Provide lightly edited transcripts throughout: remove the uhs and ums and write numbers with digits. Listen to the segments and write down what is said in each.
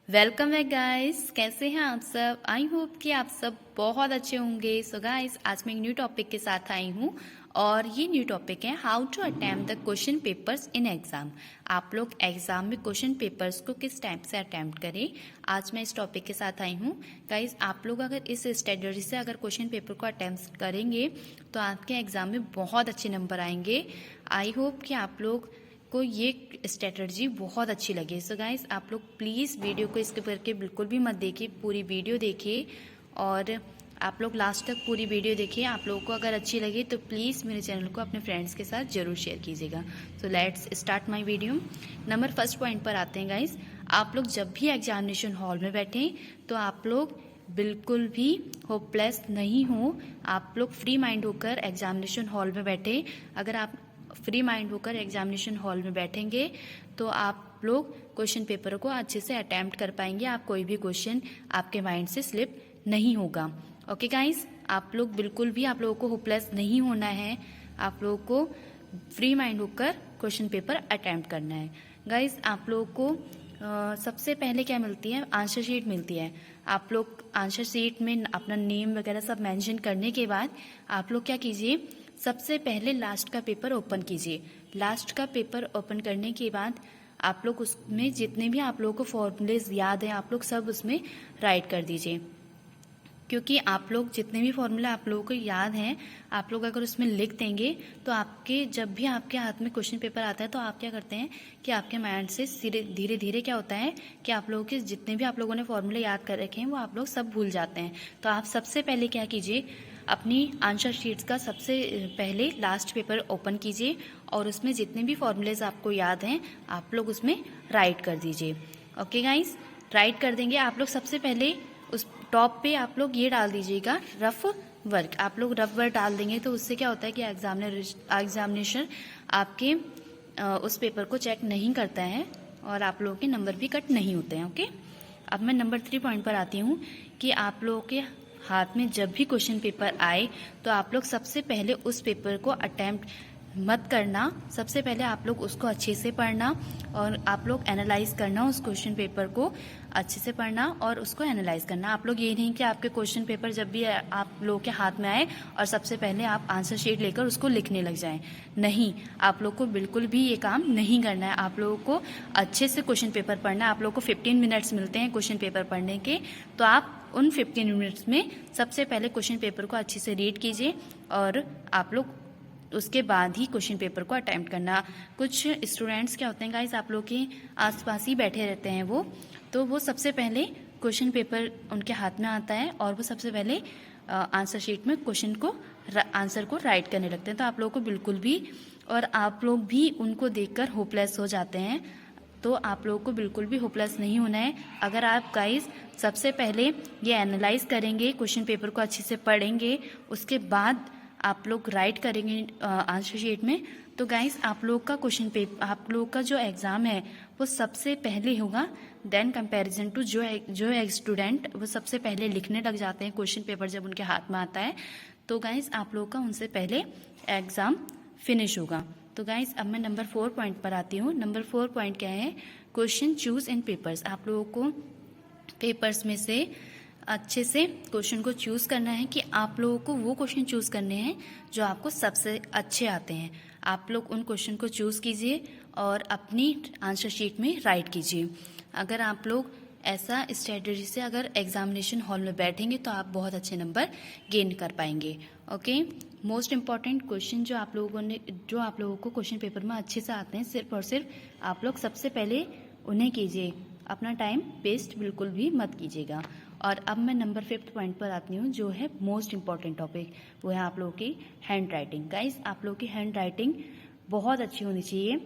Welcome back guys, कैसे हैं आप सब। आई होप कि आप सब बहुत अच्छे होंगे। सो गाइस, आज मैं एक न्यू टॉपिक के साथ आई हूँ और ये न्यू टॉपिक है how to attempt the question papers in exam. आप लोग एग्जाम में क्वेश्चन पेपर्स को किस टाइप से अटेम्प्ट करें, आज मैं इस टॉपिक के साथ आई हूँ। गाइस, आप लोग अगर इस स्ट्रेटजी से अगर क्वेश्चन पेपर को अटेम्प्ट करेंगे तो आपके एग्जाम में बहुत अच्छे नंबर आएंगे। आई होप कि आप लोग को ये स्ट्रेटजी बहुत अच्छी लगी। सो गाइस, आप लोग प्लीज़ वीडियो को स्किप करके बिल्कुल भी मत देखिए, पूरी वीडियो देखिए और आप लोग लास्ट तक पूरी वीडियो देखिए। आप लोगों को अगर अच्छी लगी तो प्लीज़ मेरे चैनल को अपने फ्रेंड्स के साथ जरूर शेयर कीजिएगा। So let's start my video. Number first point पर आते हैं गाइस। आप लोग जब भी एग्जामिनेशन हॉल में बैठें तो आप लोग बिल्कुल भी होपलेस नहीं हो। आप लोग फ्री माइंड होकर एग्जामिनेशन हॉल में बैठे। अगर आप फ्री माइंड होकर एग्जामिनेशन हॉल में बैठेंगे तो आप लोग क्वेश्चन पेपर को अच्छे से अटेम्प्ट कर पाएंगे। आप कोई भी क्वेश्चन आपके माइंड से स्लिप नहीं होगा। ओके गाइस, आप लोग बिल्कुल भी, आप लोगों को होपलेस नहीं होना है। आप लोगों को फ्री माइंड होकर क्वेश्चन पेपर अटेम्प्ट करना है। गाइस, आप लोगों को सबसे पहले क्या मिलती है, आंसर शीट मिलती है। आप लोग आंसर शीट में अपना नेम वगैरह सब मेंशन करने के बाद आप लोग क्या कीजिए, सबसे पहले लास्ट का पेपर ओपन कीजिए। लास्ट का पेपर ओपन करने के बाद आप लोग उसमें जितने भी आप लोगों को फॉर्मूलेज याद हैं आप लोग सब उसमें राइट कर दीजिए। क्योंकि आप लोग जितने भी फॉर्मूला आप लोगों को याद हैं आप लोग अगर उसमें लिख देंगे तो आपके जब भी आपके हाथ में क्वेश्चन पेपर आता है तो आप क्या करते हैं कि आपके माइंड से धीरे धीरे क्या होता है कि आप लोगों के जितने भी आप लोगों ने फॉर्मूले याद कर रखे हैं वो आप लोग सब भूल जाते हैं। तो आप सबसे पहले क्या कीजिए, अपनी आंसर शीट्स का सबसे पहले लास्ट पेपर ओपन कीजिए और उसमें जितने भी फॉर्मूलेज आपको याद हैं आप लोग उसमें राइट कर दीजिए। ओके गाइस, राइट कर देंगे आप लोग। सबसे पहले उस टॉप पे आप लोग ये डाल दीजिएगा रफ वर्क। आप लोग रफ वर्क डाल देंगे तो उससे क्या होता है कि एग्जामिनेशन आपके उस पेपर को चेक नहीं करता है और आप लोगों के नंबर भी कट नहीं होते हैं। ओके, अब मैं नंबर 3 पॉइंट पर आती हूँ कि आप लोगों के हाथ में जब भी क्वेश्चन पेपर आए तो आप लोग सबसे पहले उस पेपर को अटेम्प्ट मत करना। सबसे पहले आप लोग उसको अच्छे से पढ़ना और आप लोग एनालाइज करना, उस क्वेश्चन पेपर को अच्छे से पढ़ना और उसको एनालाइज करना। आप लोग ये नहीं कि आपके क्वेश्चन पेपर जब भी आप लोगों के हाथ में आए और सबसे पहले आप आंसर शीट लेकर उसको लिखने लग जाएं। नहीं, आप लोग को बिल्कुल भी ये काम नहीं करना है। आप लोगों को अच्छे से क्वेश्चन पेपर पढ़ना है। आप लोगों को 15 मिनट्स मिलते हैं क्वेश्चन पेपर पढ़ने के, तो आप उन 15 मिनट्स में सबसे पहले क्वेश्चन पेपर को अच्छे से रीड कीजिए और आप लोग उसके बाद ही क्वेश्चन पेपर को अटेम्प्ट करना। कुछ स्टूडेंट्स क्या होते हैं गाइस, आप लोग के आसपास ही बैठे रहते हैं तो वो सबसे पहले क्वेश्चन पेपर उनके हाथ में आता है और वो सबसे पहले आंसर शीट में क्वेश्चन को आंसर को राइट करने लगते हैं। तो आप लोगों को बिल्कुल भी, और आप लोग भी उनको देखकर होपलेस हो जाते हैं, तो आप लोगों को बिल्कुल भी होपलेस नहीं होना है। अगर आप गाइस सबसे पहले ये एनालाइज करेंगे, क्वेश्चन पेपर को अच्छे से पढ़ेंगे, उसके बाद आप लोग राइट करेंगे आंसर शीट में, तो गाइस आप लोग का क्वेश्चन पेपर, आप लोग का जो एग्ज़ाम है वो सबसे पहले होगा देन कंपैरिजन टू जो स्टूडेंट वो सबसे पहले लिखने लग जाते हैं क्वेश्चन पेपर जब उनके हाथ में आता है, तो गाइस आप लोग का उनसे पहले एग्ज़ाम फिनिश होगा। तो गाइस, अब मैं नंबर 4 पॉइंट पर आती हूँ। नंबर 4 पॉइंट क्या है, क्वेश्चन चूज इन पेपर्स। आप लोगों को पेपर्स में से अच्छे से क्वेश्चन को चूज करना है कि आप लोगों को वो क्वेश्चन चूज करने हैं जो आपको सबसे अच्छे आते हैं। आप लोग उन क्वेश्चन को चूज कीजिए और अपनी आंसर शीट में राइट कीजिए। अगर आप लोग ऐसा स्ट्रेटजी से अगर एग्जामिनेशन हॉल में बैठेंगे तो आप बहुत अच्छे नंबर गेन कर पाएंगे। ओके, मोस्ट इम्पॉर्टेंट क्वेश्चन जो आप लोगों को क्वेश्चन पेपर में अच्छे से आते हैं, सिर्फ और सिर्फ आप लोग सबसे पहले उन्हें कीजिए। अपना टाइम वेस्ट बिल्कुल भी मत कीजिएगा। और अब मैं नंबर 5 पॉइंट पर आती हूँ जो है मोस्ट इम्पॉर्टेंट टॉपिक, वो है आप लोगों की हैंड राइटिंग। गाइस, आप लोगों की हैंड राइटिंग बहुत अच्छी होनी चाहिए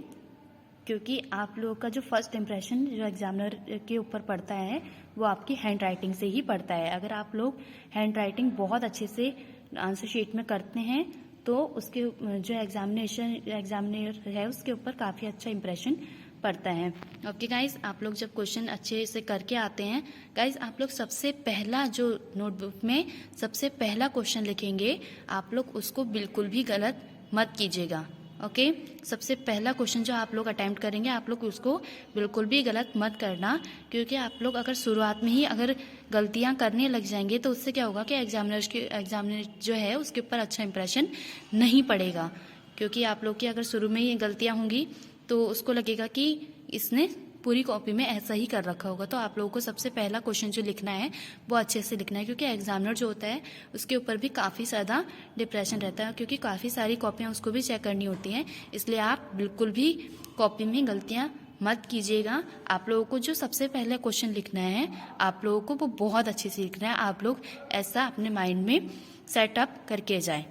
क्योंकि आप लोगों का जो फर्स्ट इम्प्रेशन जो एग्जामिनर के ऊपर पड़ता है वो आपकी हैंड राइटिंग से ही पड़ता है। अगर आप लोग हैंड राइटिंग बहुत अच्छे से आंसर शीट में करते हैं तो उसके जो एग्जामिनर है उसके ऊपर काफ़ी अच्छा इम्प्रेशन पड़ता है। ओके गाइस, आप लोग जब क्वेश्चन अच्छे से करके आते हैं गाइस, आप लोग सबसे पहला जो नोटबुक में सबसे पहला क्वेश्चन लिखेंगे आप लोग उसको बिल्कुल भी गलत मत कीजिएगा। ओके। सबसे पहला क्वेश्चन जो आप लोग अटेम्प्ट करेंगे, आप लोग उसको बिल्कुल भी गलत मत करना, क्योंकि आप लोग अगर शुरुआत में ही अगर गलतियां करने लग जाएंगे तो उससे क्या होगा कि एग्जामिनर जो है उसके ऊपर अच्छा इंप्रेशन नहीं पड़ेगा। क्योंकि आप लोग की अगर शुरू में ही गलतियां होंगी तो उसको लगेगा कि इसने पूरी कॉपी में ऐसा ही कर रखा होगा। तो आप लोगों को सबसे पहला क्वेश्चन जो लिखना है वो अच्छे से लिखना है, क्योंकि एग्जामिनर जो होता है उसके ऊपर भी काफ़ी ज़्यादा डिप्रेशन रहता है, क्योंकि काफ़ी सारी कॉपियाँ उसको भी चेक करनी होती हैं। इसलिए आप बिल्कुल भी कॉपी में गलतियाँ मत कीजिएगा। आप लोगों को जो सबसे पहले क्वेश्चन लिखना है आप लोगों को वो बहुत अच्छे से लिखना है। आप लोग ऐसा अपने माइंड में सेटअप करके जाएं।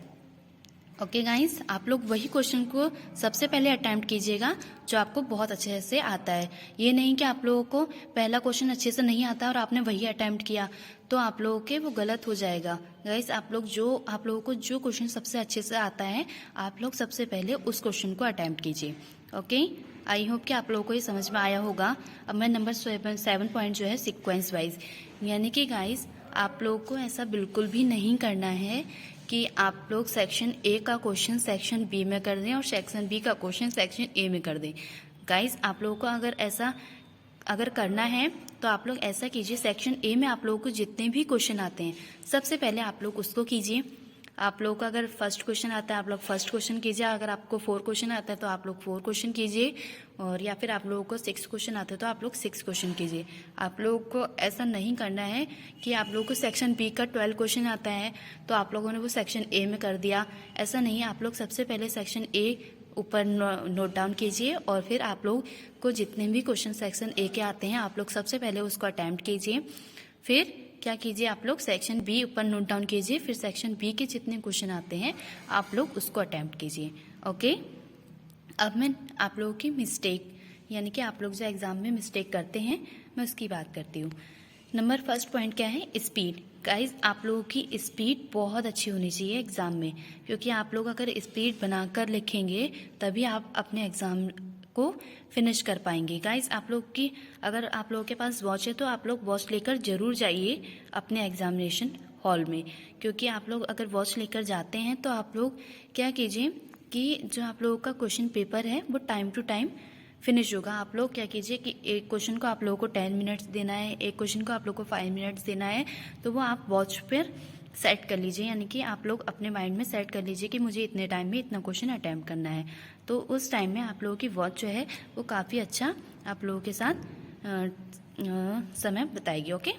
ओके गाइस, आप लोग वही क्वेश्चन को सबसे पहले अटेम्प्ट कीजिएगा जो आपको बहुत अच्छे से आता है। ये नहीं कि आप लोगों को पहला क्वेश्चन अच्छे से नहीं आता और आपने वही अटेम्प्ट किया तो आप लोगों के वो गलत हो जाएगा। गाइस, आप लोगों को जो क्वेश्चन सबसे अच्छे से आता है आप लोग सबसे पहले उस क्वेश्चन को अटेम्प्ट कीजिए। ओके, आई होप कि आप लोगों को ये समझ में आया होगा। अब मैं नंबर 7 पॉइंट जो है सीक्वेंस वाइज, यानी कि गाइस आप लोगों को ऐसा बिल्कुल भी नहीं करना है कि आप लोग सेक्शन ए का क्वेश्चन सेक्शन बी में कर दें और सेक्शन बी का क्वेश्चन सेक्शन ए में कर दें। गाइस, आप लोगों को अगर करना है तो आप लोग ऐसा कीजिए, सेक्शन ए में आप लोगों को जितने भी क्वेश्चन आते हैं सबसे पहले आप लोग उसको कीजिए। आप लोगों को अगर फर्स्ट क्वेश्चन आता है आप लोग फर्स्ट क्वेश्चन कीजिए, अगर आपको 4 क्वेश्चन आता है तो आप लोग 4 क्वेश्चन कीजिए, और या फिर आप लोगों को 6 क्वेश्चन आते हैं तो आप लोग 6 क्वेश्चन कीजिए। आप लोगों को ऐसा नहीं करना है कि आप लोगों को सेक्शन बी का 12 क्वेश्चन आता है तो आप लोगों ने वो सेक्शन ए में कर दिया। ऐसा नहीं, आप लोग सबसे पहले सेक्शन ए ऊपर नोट डाउन कीजिए और फिर आप लोग को जितने भी क्वेश्चन सेक्शन ए के आते हैं आप लोग सबसे पहले उसको अटेम्प्ट कीजिए। फिर क्या कीजिए, आप लोग सेक्शन बी ऊपर नोट डाउन कीजिए, फिर सेक्शन बी के जितने क्वेश्चन आते हैं आप लोग उसको अटेम्प्ट कीजिए। ओके, अब मैं आप लोगों की मिस्टेक, यानी कि आप लोग जो एग्जाम में मिस्टेक करते हैं मैं उसकी बात करती हूँ। नंबर फर्स्ट पॉइंट क्या है, स्पीड। गाइस, आप लोगों की स्पीड बहुत अच्छी होनी चाहिए एग्जाम में, क्योंकि आप लोग अगर स्पीड बनाकर लिखेंगे तभी आप अपने एग्जाम को फिनिश कर पाएंगे। गाइस, अगर आप लोगों के पास वॉच है तो आप लोग वॉच लेकर जरूर जाइए अपने एग्जामिनेशन हॉल में, क्योंकि आप लोग अगर वॉच लेकर जाते हैं तो आप लोग क्या कीजिए कि जो आप लोगों का क्वेश्चन पेपर है वो टाइम टू टाइम फिनिश होगा। आप लोग क्या कीजिए कि एक क्वेश्चन को आप लोगों को 10 मिनट्स देना है, एक क्वेश्चन को आप लोगों को 5 मिनट्स देना है, तो वो आप वॉच पर सेट कर लीजिए, यानी कि आप लोग अपने माइंड में सेट कर लीजिए कि मुझे इतने टाइम में इतना क्वेश्चन अटेम्प्ट करना है। तो उस टाइम में आप लोगों की वॉच जो है वो काफ़ी अच्छा आप लोगों के साथ समय बताएगी। ओके,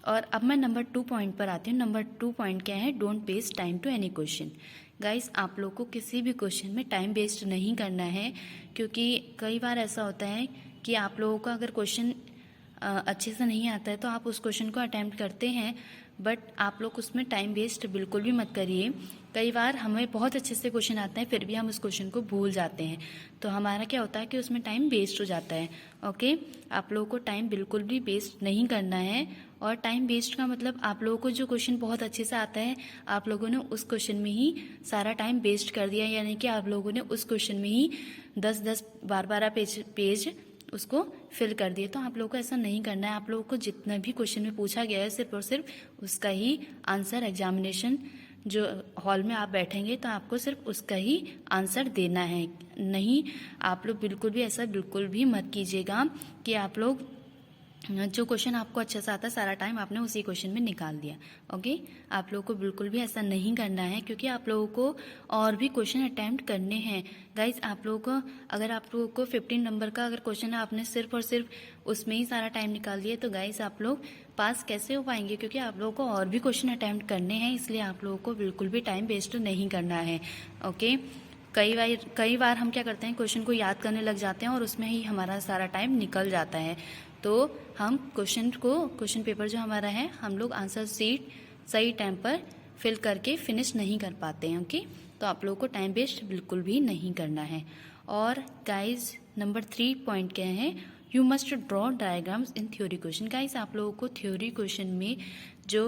और अब मैं नंबर 2 पॉइंट पर आती हूँ। नंबर 2 पॉइंट क्या है, don't waste time to any question. Guys, आप लोग को किसी भी क्वेश्चन में टाइम वेस्ट नहीं करना है, क्योंकि कई बार ऐसा होता है कि आप लोगों को अगर क्वेश्चन अच्छे से नहीं आता है तो आप उस क्वेश्चन को अटेम्प्ट करते हैं, बट आप लोग उसमें टाइम वेस्ट बिल्कुल भी मत करिए। कई बार हमें बहुत अच्छे से क्वेश्चन आता है फिर भी हम उस क्वेश्चन को भूल जाते हैं, तो हमारा क्या होता है कि उसमें टाइम वेस्ट हो जाता है। ओके, आप लोगों को टाइम बिल्कुल भी वेस्ट नहीं करना है, और टाइम वेस्ट का मतलब आप लोगों को जो क्वेश्चन बहुत अच्छे से आता है आप लोगों ने उस क्वेश्चन में ही सारा टाइम वेस्ट कर दिया, यानी कि आप लोगों ने उस क्वेश्चन में ही 10-10 12-12 पेज उसको फिल कर दिए। तो आप लोगों को ऐसा नहीं करना है। आप लोगों को जितना भी क्वेश्चन में पूछा गया है सिर्फ और सिर्फ उसका ही आंसर, एग्जामिनेशन जो हॉल में आप बैठेंगे तो आपको सिर्फ उसका ही आंसर देना है। नहीं, आप लोग बिल्कुल भी ऐसा बिल्कुल भी मत कीजिएगा कि आप लोग जो क्वेश्चन आपको अच्छे से आता है सारा टाइम आपने उसी क्वेश्चन में निकाल दिया। ओके, आप लोगों को बिल्कुल भी ऐसा नहीं करना है, क्योंकि आप लोगों को और भी क्वेश्चन अटेम्प्ट करने हैं। गाइज, आप लोगों को अगर आप लोगों को 15 नंबर का अगर क्वेश्चन है आपने सिर्फ और सिर्फ उसमें ही सारा टाइम निकाल दिया तो गाइज आप लोग पास कैसे हो पाएंगे, क्योंकि आप लोगों को और भी क्वेश्चन अटेम्प्ट करने हैं। इसलिए आप लोगों को बिल्कुल भी टाइम वेस्ट नहीं करना है। ओके, कई बार हम क्या करते हैं, क्वेश्चन को याद करने लग जाते हैं और उसमें ही हमारा सारा टाइम निकल जाता है, तो हम क्वेश्चन पेपर जो हमारा है हम लोग आंसर सीट सही टाइम पर फिल करके फिनिश नहीं कर पाते हैं। ओके, तो आप लोगों को टाइम वेस्ट बिल्कुल भी नहीं करना है। और गाइज, नंबर 3 पॉइंट क्या है, you must draw diagrams in theory question. Guys, आप लोगों को थ्योरी क्वेश्चन में जो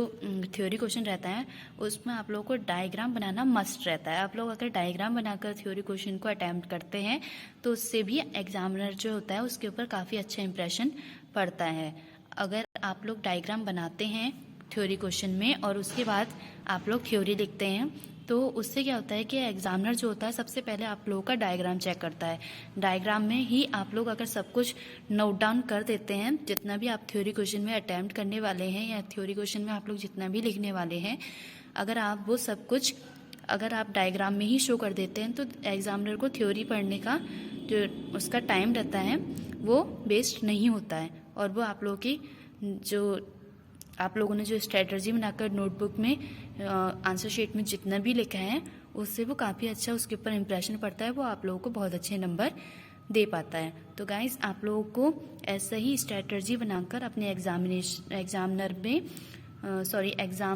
थ्योरी क्वेश्चन रहता है उसमें आप लोगों को डायग्राम बनाना मस्ट रहता है। आप लोग अगर डायग्राम बनाकर थ्योरी क्वेश्चन को अटेम्प्ट करते हैं तो उससे भी एग्जामिनर जो होता है उसके ऊपर काफ़ी अच्छा इंप्रेशन पड़ता है। अगर आप लोग डायग्राम बनाते हैं थ्योरी क्वेश्चन में और उसके बाद आप लोग थ्योरी लिखते हैं तो उससे क्या होता है कि एग्जामिनर जो होता है सबसे पहले आप लोगों का डायग्राम चेक करता है। डायग्राम में ही आप लोग अगर सब कुछ नोट डाउन कर देते हैं, जितना भी आप थ्योरी क्वेश्चन में अटैम्प्ट करने वाले हैं या थ्योरी क्वेश्चन में आप लोग जितना भी लिखने वाले हैं, अगर आप वो सब कुछ अगर आप डायग्राम में ही शो कर देते हैं, तो एग्जामिनर को थ्योरी पढ़ने का जो उसका टाइम रहता है वो वेस्ट नहीं होता है, और वो आप लोगों की जो आप लोगों ने जो स्ट्रेटजी बनाकर नोटबुक में आंसर शीट में जितना भी लिखा है उससे वो काफ़ी अच्छा उसके ऊपर इम्प्रेशन पड़ता है, वो आप लोगों को बहुत अच्छे नंबर दे पाता है। तो गाइस, आप लोगों को ऐसा ही स्ट्रेटजी बनाकर अपने एग्ज़ाम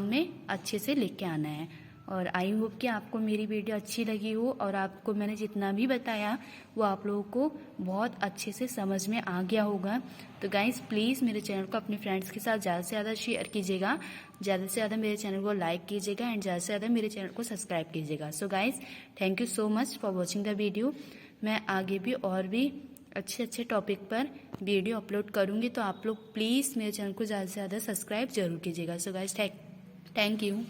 में अच्छे से लिख के आना है। और आई होप कि आपको मेरी वीडियो अच्छी लगी हो और आपको मैंने जितना भी बताया वो आप लोगों को बहुत अच्छे से समझ में आ गया होगा। तो गाइस, प्लीज़ मेरे चैनल को अपने फ्रेंड्स के साथ ज़्यादा से ज़्यादा शेयर कीजिएगा, ज़्यादा से ज़्यादा मेरे चैनल को लाइक कीजिएगा एंड ज़्यादा से ज़्यादा मेरे चैनल को सब्सक्राइब कीजिएगा। So guys, thank you so much for watching the video. मैं आगे भी और भी अच्छे अच्छे टॉपिक पर वीडियो अपलोड करूँगी, तो आप लोग प्लीज़ मेरे चैनल को ज़्यादा से ज़्यादा सब्सक्राइब जरूर कीजिएगा। So guys, thank you.